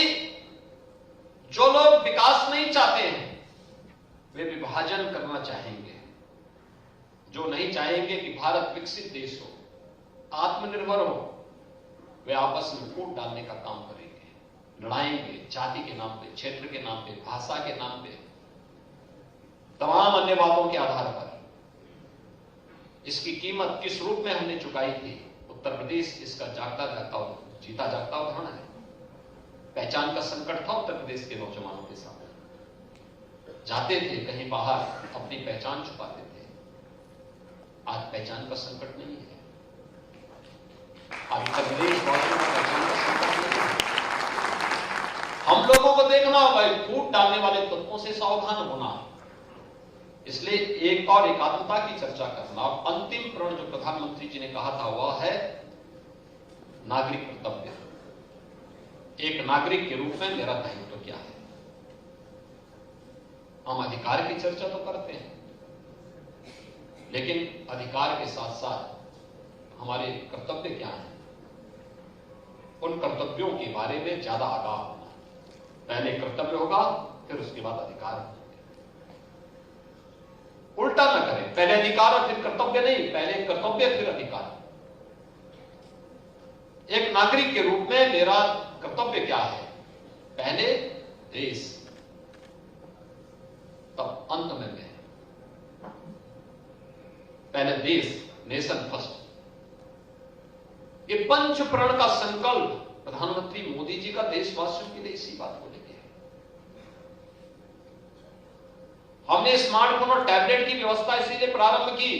जो लोग विकास नहीं चाहते हैं वे विभाजन करना चाहेंगे। जो नहीं चाहेंगे कि भारत विकसित देश हो, आत्मनिर्भर हो, वे आपस में फूट डालने का काम करेंगे, लड़ाएंगे, जाति के नाम पे, क्षेत्र के नाम पे, भाषा के नाम पे, तमाम अन्य बातों के आधार पर। इसकी कीमत किस रूप में हमने चुकाई थी? उत्तर प्रदेश इसका जागता जीता जागता उदाहरण है। पहचान का संकट था उत्तर प्रदेश के नौजवानों के सामने। जाते थे कहीं बाहर, अपनी पहचान छुपाते थे। आज पहचान का संकट नहीं है। आज उत्तर प्रदेश वासियों को पहचान का संकट नहीं है। हम लोगों को देखना होगा, फूट डालने वाले तत्वों से सावधान होना। इसलिए एक और एकात्मता की चर्चा करना। और अंतिम प्रण जो प्रधानमंत्री जी ने कहा था वह है नागरिक कर्तव्य। एक नागरिक के रूप में मेरा दायित्व क्या है। हम अधिकार की चर्चा तो करते हैं, लेकिन अधिकार के साथ साथ हमारे कर्तव्य क्या हैं, उन कर्तव्यों के बारे में ज्यादा आगाह होना। पहले कर्तव्य होगा, फिर उसके बाद अधिकार होगा। उल्टा ना करें, पहले अधिकार और फिर कर्तव्य नहीं, पहले कर्तव्य फिर अधिकार। एक नागरिक के रूप में मेरा कर्तव्य क्या है? पहले देश, तब अंत में मैं। पहले देश, नेशन फर्स्ट। ये पंच प्रण का संकल्प प्रधानमंत्री मोदी जी का देशवासियों के लिए इसी बात को लेके है। हमने स्मार्टफोन और टैबलेट की व्यवस्था इसीलिए प्रारंभ की,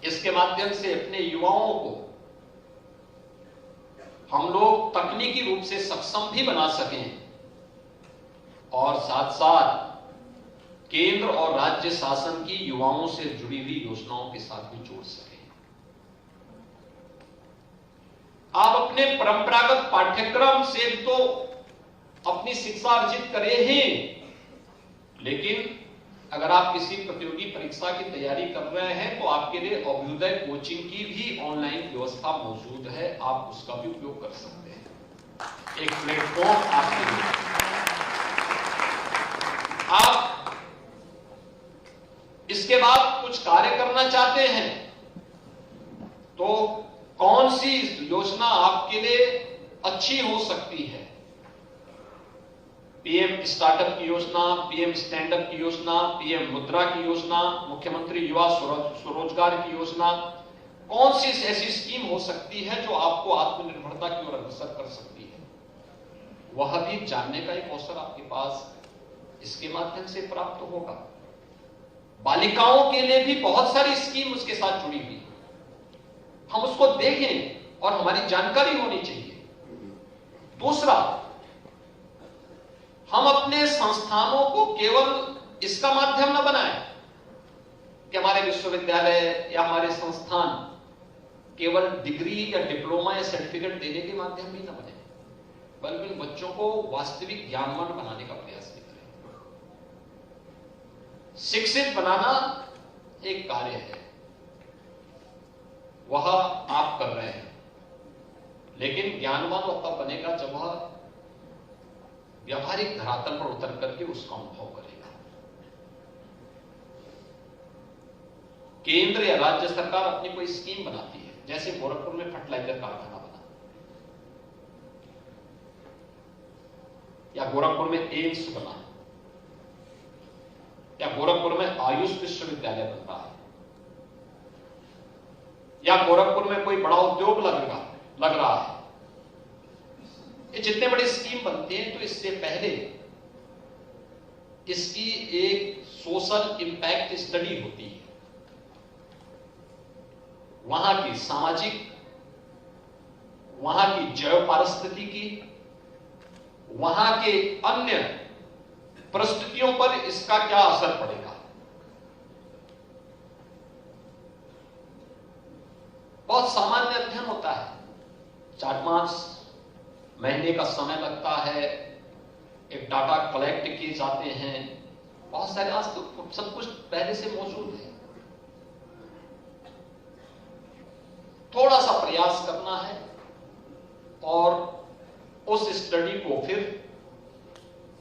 इसके माध्यम से अपने युवाओं को हम लोग तकनीकी रूप से सक्षम भी बना सकें और साथ साथ केंद्र और राज्य शासन की युवाओं से जुड़ी हुई योजनाओं के साथ भी जोड़ सकें। आप अपने परंपरागत पाठ्यक्रम से तो अपनी शिक्षा अर्जित करें ही, लेकिन अगर आप किसी प्रतियोगी परीक्षा की तैयारी कर रहे हैं तो आपके लिए अभ्युदय कोचिंग की भी ऑनलाइन व्यवस्था मौजूद है, आप उसका भी उपयोग कर सकते हैं। एक प्लेटफॉर्म आपके लिए। आप इसके बाद कुछ कार्य करना चाहते हैं तो कौन सी योजना आपके लिए अच्छी हो सकती है? पीएम स्टार्टअप की योजना, पीएम स्टैंडअप की योजना, पीएम मुद्रा की योजना, मुख्यमंत्री युवा स्वरोजगार की योजना, कौन सी ऐसी स्कीम हो सकती है जो आपको आत्मनिर्भरता की ओर अग्रसर कर सकती है? वह भी जानने का एक अवसर आपके पास इसके माध्यम से प्राप्त होगा। बालिकाओं के लिए भी बहुत सारी स्कीम उसके साथ जुड़ी हुई, हम उसको देखें और हमारी जानकारी होनी चाहिए। दूसरा, हम अपने संस्थानों को केवल इसका माध्यम न बनाएं कि हमारे विश्वविद्यालय या हमारे संस्थान केवल डिग्री या डिप्लोमा या सर्टिफिकेट देने के माध्यम ही न बने, बल्कि बच्चों को वास्तविक ज्ञानवान बनाने का प्रयास भी करें। शिक्षित बनाना एक कार्य है, वह आप कर रहे हैं, लेकिन ज्ञानवान वह तब बनेगा जब वह व्यावहारिक धरातल पर उतर करके उसका अनुभव करेगा। केंद्र या राज्य सरकार अपनी कोई स्कीम बनाती है, जैसे गोरखपुर में फर्टिलाइजर कारखाना बना, या गोरखपुर में एम्स बना, या गोरखपुर में आयुष विश्वविद्यालय बन रहा है, या गोरखपुर में कोई बड़ा उद्योग लग रहा है। ये जितने बड़ी स्कीम बनती हैं तो इससे पहले इसकी एक सोशल इंपैक्ट स्टडी होती है। वहां की सामाजिक, वहां की जैव पारिस्थितिकी, वहां के अन्य परिस्थितियों पर इसका क्या असर पड़ेगा। बहुत सामान्य अध्ययन होता है, 4-5 महीने का समय लगता है, एक डाटा कलेक्ट किए जाते हैं, बहुत सारे, आज तो सब कुछ पहले से मौजूद है। थोड़ा सा प्रयास करना है और उस स्टडी को फिर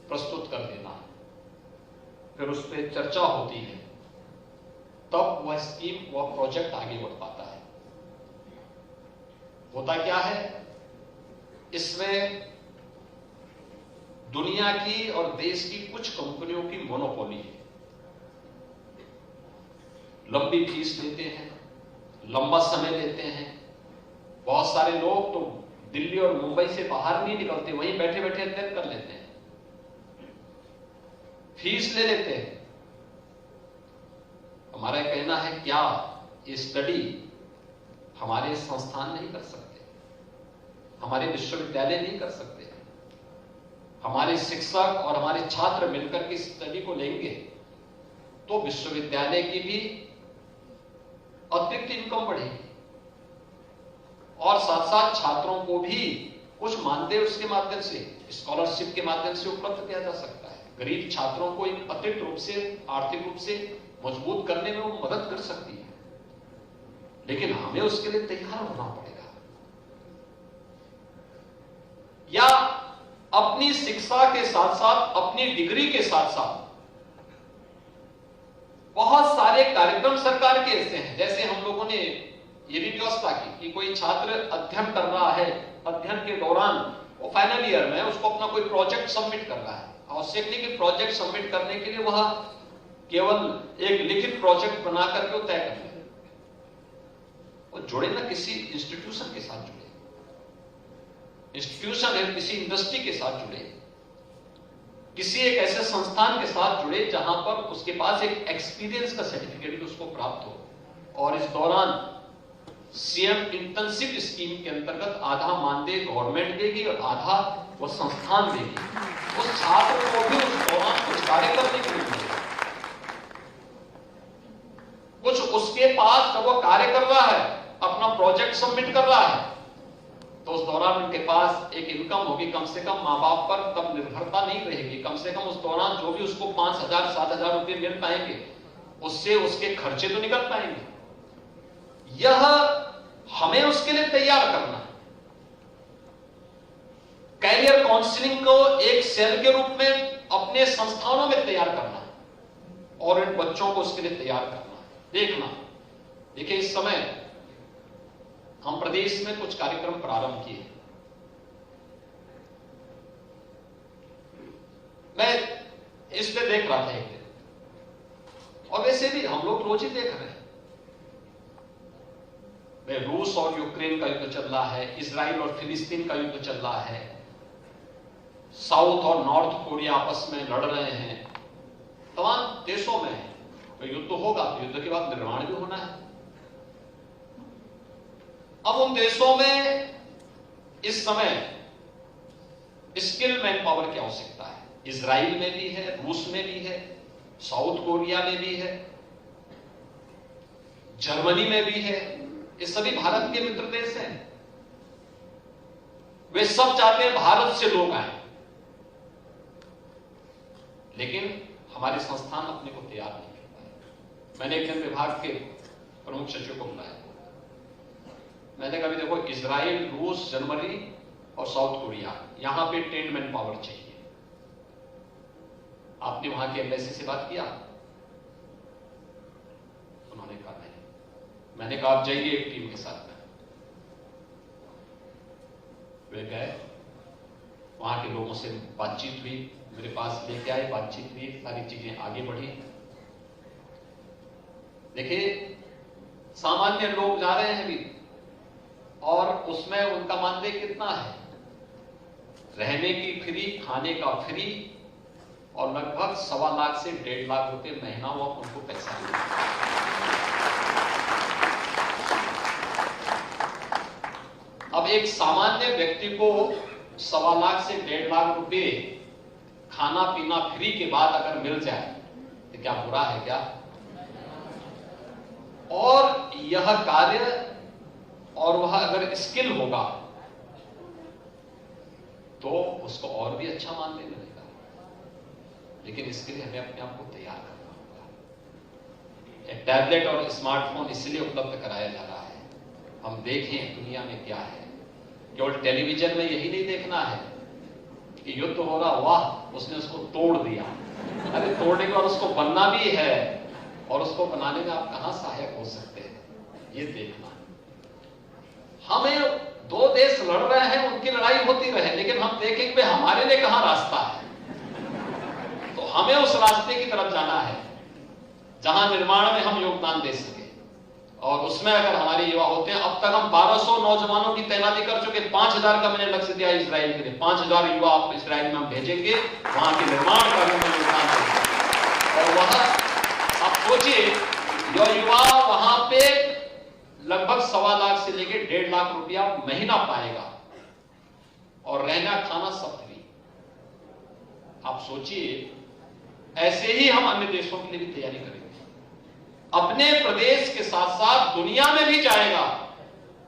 प्रस्तुत कर देना है, फिर उस पर चर्चा होती है, तब वह स्कीम, वह प्रोजेक्ट आगे बढ़ पाता है। होता क्या है, इसमें दुनिया की और देश की कुछ कंपनियों की मोनोपोली है। लंबी फीस लेते हैं, लंबा समय लेते हैं। बहुत सारे लोग तो दिल्ली और मुंबई से बाहर नहीं निकलते, वहीं बैठे बैठे अध्ययन कर लेते हैं, फीस ले लेते हैं। हमारा कहना है, क्या ये स्टडी हमारे संस्थान नहीं कर सकते, हमारे विश्वविद्यालय नहीं कर सकते? हमारे शिक्षक और हमारे छात्र मिलकर के स्टडी को लेंगे तो विश्वविद्यालय की भी अतिरिक्त इनकम बढ़ेगी और साथ साथ छात्रों को भी कुछ मानदेय उसके माध्यम से, स्कॉलरशिप के माध्यम से उपलब्ध किया जा सकता है। गरीब छात्रों को एक अतिरिक्त रूप से, आर्थिक रूप से मजबूत करने में वो मदद कर सकती है, लेकिन हमें उसके लिए तैयार होना पड़ेगा। या अपनी शिक्षा के साथ साथ, अपनी डिग्री के साथ साथ बहुत सारे कार्यक्रम सरकार के ऐसे हैं, जैसे हम लोगों ने ये भी व्यवस्था की कि कोई छात्र अध्ययन कर रहा है, अध्ययन के दौरान वो फाइनल ईयर में उसको अपना कोई प्रोजेक्ट सबमिट कर रहा है। आवश्यक नहीं कि प्रोजेक्ट सबमिट करने के लिए वह केवल एक लिखित प्रोजेक्ट बना करके वो तय कर ले, वो जुड़े ना किसी इंस्टीट्यूशन के साथ जुड़े, इंस्टीट्यूशन है किसी इंडस्ट्री के साथ जुड़े, किसी एक ऐसे संस्थान के साथ जुड़े जहां पर उसके पास एक एक्सपीरियंस का सर्टिफिकेट उसको प्राप्त हो। और इस दौरान सीएम इंटर्नशिप स्कीम के अंतर्गत आधा मानदेय गवर्नमेंट देगी और आधा वो संस्थान देगी। उस छात्र को भी उस दौरान कुछ कार्य करने को मिलेगा, कुछ उसके पास जब वो कार्य कर रहा है, अपना प्रोजेक्ट सबमिट कर रहा है, तो उस दौरान उनके पास एक इनकम होगी, कम से कम माँ बाप पर तब निर्भरता नहीं रहेगी। कम से कम उस दौरान जो भी उसको 5,000 7,000 रुपए मिल पाएंगे, उससे उसके खर्चे तो निकल पाएंगे। यह हमें उसके लिए तैयार करना है। कैरियर काउंसलिंग को एक सेल के रूप में अपने संस्थानों में तैयार करना है और इन बच्चों को उसके लिए तैयार करना है। देखिए इस समय हम प्रदेश में कुछ कार्यक्रम प्रारंभ किए। मैं इस पे देख रहा था एक दिन, और वैसे भी हम लोग रोज ही देख रहे हैं, रूस और यूक्रेन का युद्ध चल रहा है, इजराइल और फिलिस्तीन का युद्ध चल रहा है, साउथ और नॉर्थ कोरिया आपस में लड़ रहे हैं, तमाम देशों में है। तो युद्ध होगा तो युद्ध के बाद निर्माण भी होना है। अब उन देशों में इस समय स्किल मैन पावर की आवश्यकता है। इजराइल में भी है, रूस में भी है, साउथ कोरिया में भी है, जर्मनी में भी है। ये सभी भारत के मित्र देश हैं। वे सब चाहते हैं भारत से लोग आए, लेकिन हमारे संस्थान अपने को तैयार नहीं कर पाए। मैंने एक दिन विभाग के प्रमुख सचिव को बुलाया, मैंने कहा देखो इजराइल, रूस, जर्मनी और साउथ कोरिया, यहां पे ट्रेन्ड मैन पावर चाहिए। आपने वहां के एम्बेसी से बात किया? उन्होंने कहा नहीं। मैंने कहा आप जाइए एक टीम के साथ में। वे गए, वहां के लोगों से बातचीत हुई, मेरे पास लेके आए, बातचीत हुई, सारी चीजें आगे बढ़ी। देखिए सामान्य लोग जा रहे हैं भी, और उसमें उनका मानदेय कितना है? रहने की फ्री, खाने का फ्री, और लगभग 1.25 लाख से 1.5 लाख रुपए महीना वो उनको पैसा मिलता है। अब एक सामान्य व्यक्ति को 1.25 लाख से 1.5 लाख रुपए खाना पीना फ्री के बाद अगर मिल जाए तो क्या बुरा है क्या? और यह कार्य और वह अगर स्किल होगा तो उसको और भी अच्छा मानदेय मिलेगा, लेकिन इसके लिए हमें अपने आप को तैयार करना होगा। एक टैबलेट और स्मार्टफोन इसलिए उपलब्ध कराया जा रहा है, हम देखें दुनिया में क्या है। केवल टेलीविजन में यही नहीं देखना है कि युद्ध हो रहा, वाह उसने उसको तोड़ दिया। अरे तोड़ने के बाद उसको बनना भी है, और उसको बनाने में आप कहां सहायक हो सकते हैं, ये देखना। हमें दो देश लड़ रहे हैं, उनकी लड़ाई होती रहे, लेकिन हम देखें कि हमारे लिए कहां रास्ता है। तो हमें उस रास्ते की तरफ जाना है जहां निर्माण में हम योगदान दे सके। और उसमें अगर हमारे युवा होते हैं, अब तक हम 1200 नौजवानों की तैनाती कर चुके, 5000 का मैंने लक्ष्य दिया इजराइल के लिए। 5000 युवा आप इजराइल में हम भेजेंगे, वहां के निर्माण कार्यों में योगदान देंगे। और वह आप सोचिए, जो युवा वहां पे लगभग 1.25 लाख से लेकर 1.5 लाख रुपया महीना पाएगा, और रहना खाना सब फ्री। आप सोचिए, ऐसे ही हम अन्य देशों के लिए भी तैयारी करेंगे। अपने प्रदेश के साथ साथ दुनिया में भी जाएगा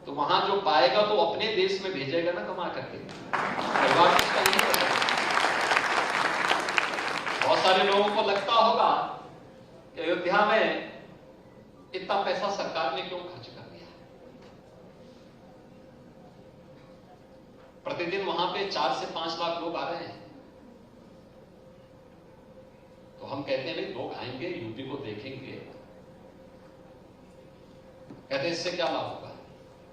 तो वहां जो पाएगा तो अपने देश में भेजेगा ना कमा करके, परिवार उसका नहीं होगा। बहुत सारे लोगों को लगता होगा कि अयोध्या में इतना पैसा सरकार ने क्यों खर्च कर दिया। प्रतिदिन वहां पे 4 से 5 लाख लोग आ रहे हैं। तो हम कहते हैं नहीं, लोग आएंगे, यूपी को देखेंगे, कहते हैं इससे क्या लाभ होगा।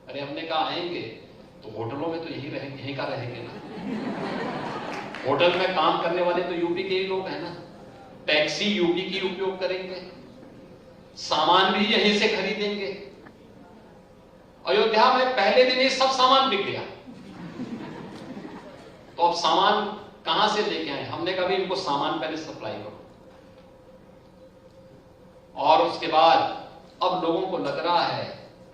अरे हमने कहा आएंगे तो होटलों में तो यही रहेंगे, यहीं का रहेंगे ना। होटल में काम करने वाले तो यूपी के ही लोग हैं ना, टैक्सी यूपी की उपयोग करेंगे, सामान भी यहीं से खरीदेंगे। अयोध्या में पहले दिन ही सब सामान बिक गया, तो अब सामान कहां से लेके आए। हमने कहा भी इनको सामान पहले सप्लाई करो, और उसके बाद अब लोगों को लग रहा है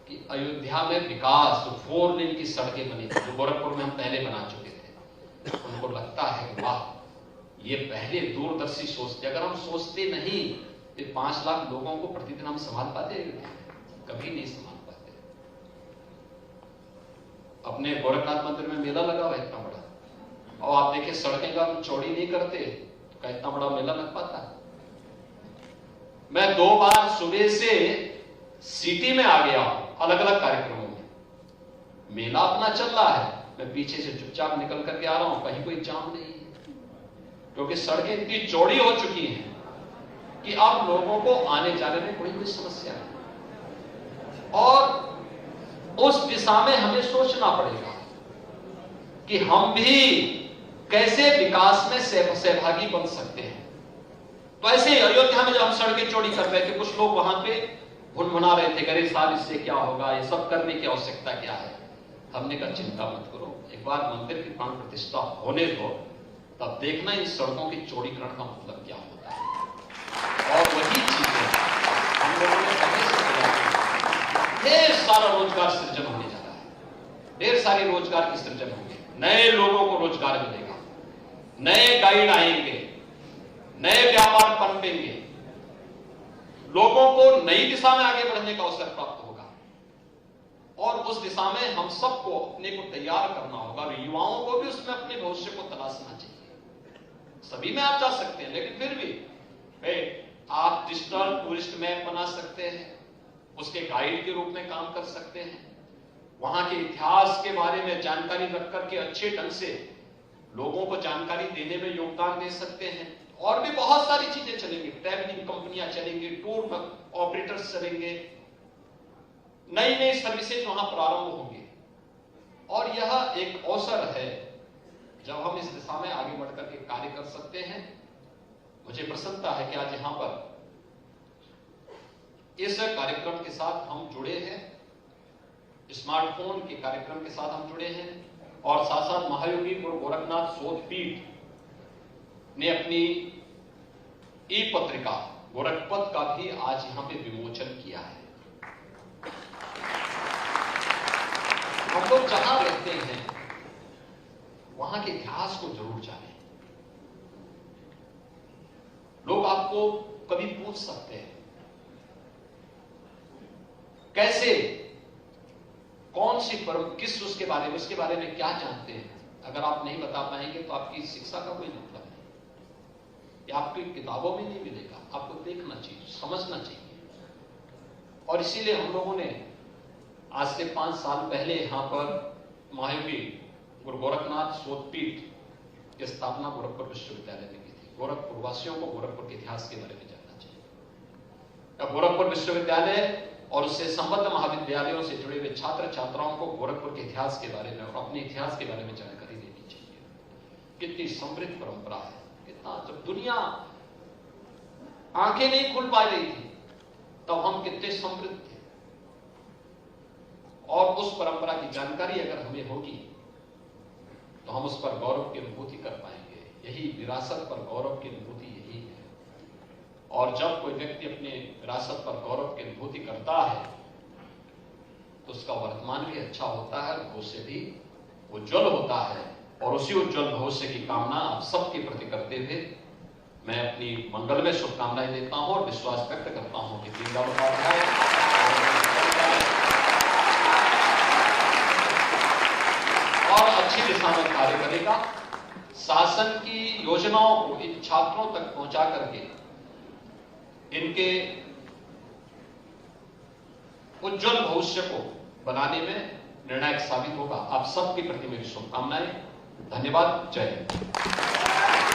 कि अयोध्या में विकास, जो 4 लेन की सड़कें बनी थी, जो गोरखपुर में हम पहले बना चुके थे, उनको लगता है कि वाह, ये पहले दूरदर्शी सोचते। अगर हम सोचते नहीं कि 5 लाख लोगों को प्रतिदिन हम संभाल पाते, कभी नहीं संभाल पाते। अपने गोरखनाथ मंदिर में मेला लगा हुआ है इतना बड़ा, और आप देखिए सड़कें का चौड़ी नहीं करते तो क्या इतना बड़ा मेला लग पाता। मैं 2 बार सुबह से सिटी में आ गया हूं, अलग अलग कार्यक्रमों में। मेला अपना चल रहा है, मैं पीछे से चुपचाप निकल करके आ रहा हूं, कहीं कोई जाम नहीं है, क्योंकि सड़कें इतनी चौड़ी हो चुकी हैं कि अब लोगों को आने जाने में कोई समस्या नहीं। और उस दिशा में हमें सोचना पड़ेगा कि हम भी कैसे विकास में सहभागी बन सकते हैं। तो ऐसे अयोध्या में जब हम सड़कें चौड़ी कर रहे थे, कुछ लोग वहां पे भुनभुना रहे थे, अरे साहब इससे क्या होगा, ये सब करने की आवश्यकता क्या है। हमने कहा चिंता मत करो, एक बार मंदिर की प्राण प्रतिष्ठा होने दो, तब देखना इन सड़कों के चौड़ीकरण का मतलब क्या होता है। और वही चीजें हम लोगों ने पहले से किया। ढेर सारा रोजगार सृजन होने जा रहा है, ढेर सारे रोजगार की सृजन होंगे, नए लोगों को रोजगार मिलेगा, नए गाइड आएंगे, नए व्यापार पनपेंगे, लोगों को नई दिशा में आगे बढ़ने का अवसर प्राप्त होगा। और उस दिशा में हम सबको अपने को तैयार करना होगा, और युवाओं को भी उसमें अपने भविष्य को तलाशना चाहिए। सभी में आप जा सकते हैं, लेकिन फिर भी आप डिजिटल टूरिस्ट मैप बना सकते हैं, उसके गाइड के रूप में काम कर सकते हैं, वहां के इतिहास के बारे में जानकारी रख करके अच्छे ढंग से लोगों को जानकारी देने में योगदान दे सकते हैं। और भी बहुत सारी चीजें चलेंगी, ट्रैवलिंग कंपनियां चलेंगी, टूर ऑपरेटर्स चलेंगे, नई नई सर्विसेज वहां प्रारंभ होंगी। और यह एक अवसर है जब हम इस दिशा में आगे बढ़कर के कार्य कर सकते हैं। मुझे प्रसन्नता है कि आज यहां पर इस कार्यक्रम के साथ हम जुड़े हैं, स्मार्टफोन के कार्यक्रम के साथ हम जुड़े हैं, और साथ साथ महायोगी गुरु गोरखनाथ शोध पीठ ने अपनी ई पत्रिका गोरखपथ का भी आज यहां पे विमोचन किया है। हम लोग जहां रहते हैं वहां के इतिहास को जरूर जानें। लोग आपको कभी पूछ सकते हैं कैसे, कौन सी परम, किस उसके बारे में क्या जानते हैं। अगर आप नहीं बता पाएंगे तो आपकी शिक्षा का कोई मतलब नहीं, या आपकी किताबों में नहीं मिलेगा। आपको देखना चाहिए, समझना चाहिए। और इसीलिए हम लोगों ने आज से 5 साल पहले यहां पर महायोगी गुरु गोरखनाथ शोध पीठ की स्थापना गोरखपुर विश्वविद्यालय में की थी। गोरखपुर वासियों को गोरखपुर के इतिहास के बारे में जानना चाहिए। गोरखपुर विश्वविद्यालय और उससे संबद्ध महाविद्यालयों से जुड़े हुए छात्र छात्राओं को गोरखपुर के इतिहास के बारे में और अपने इतिहास के बारे में जानकारी देनी चाहिए। कितनी समृद्ध परंपरा है, कितना, जब दुनिया आंखें नहीं खुल पा रही थी तब हम कितने समृद्ध थे। और उस परंपरा की जानकारी अगर हमें होगी तो हम उस पर गौरव की अनुभूति कर पाएंगे। यही विरासत पर गौरव की अनुभूति यही है। और जब कोई व्यक्ति अपने विरासत पर गौरव की अनुभूति करता है तो उसका वर्तमान भी अच्छा होता है, भविष्य भी उज्जवल होता है। और उसी उज्जवल भविष्य की कामना आप सबके प्रति करते हुए मैं अपनी मंगल में शुभकामनाएं देता हूं और विश्वास व्यक्त करता हूं कि दीनदयाल उपाध्याय अच्छी दिशा में कार्य करेगा। शासन की योजनाओं को इन छात्रों तक पहुंचा करके इनके उज्जवल भविष्य को बनाने में निर्णायक साबित होगा। आप सबके प्रति मेरी शुभकामनाएं। धन्यवाद। जय हिंद।